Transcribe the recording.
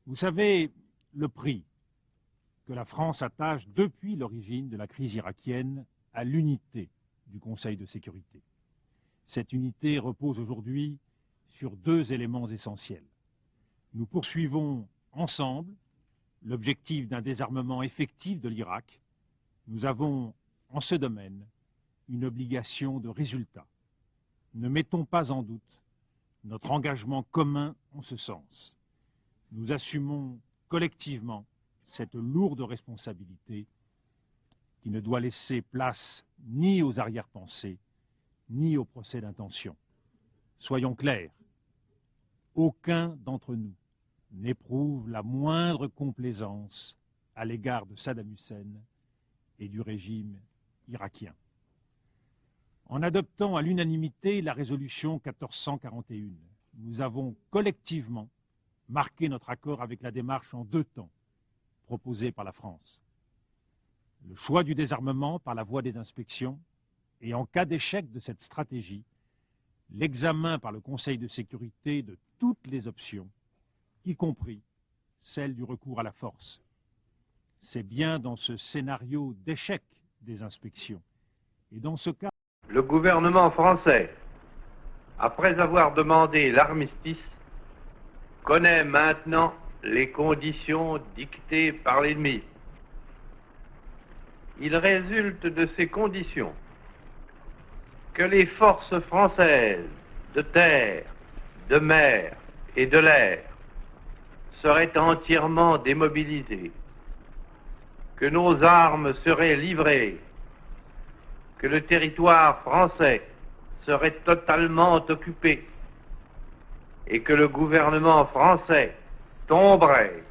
Vous savez le prix que la France attache depuis l'origine de la crise irakienne à l'unité du Conseil de sécurité. Cette unité repose aujourd'hui sur deux éléments essentiels. Nous poursuivons ensemble l'objectif d'un désarmement effectif de l'Irak. Nous avons, en ce domaine, une obligation de résultat. Ne mettons pas en doute notre engagement commun en ce sens. Nous assumons collectivement cette lourde responsabilité qui ne doit laisser place ni aux arrière-pensées, ni aux procès d'intention. Soyons clairs, aucun d'entre nous n'éprouve la moindre complaisance à l'égard de Saddam Hussein et du régime irakien. En adoptant à l'unanimité la résolution 1441, nous avons collectivement marqué notre accord avec la démarche en deux temps proposée par la France. Le choix du désarmement par la voie des inspections et, en cas d'échec de cette stratégie, l'examen par le Conseil de sécurité de toutes les options, y compris celle du recours à la force. C'est bien dans ce scénario d'échec des inspections et dans ce cas... Le gouvernement français, après avoir demandé l'armistice, connaît maintenant les conditions dictées par l'ennemi. Il résulte de ces conditions que les forces françaises de terre, de mer et de l'air seraient entièrement démobilisées, que nos armes seraient livrées, que le territoire français serait totalement occupé et que le gouvernement français tomberait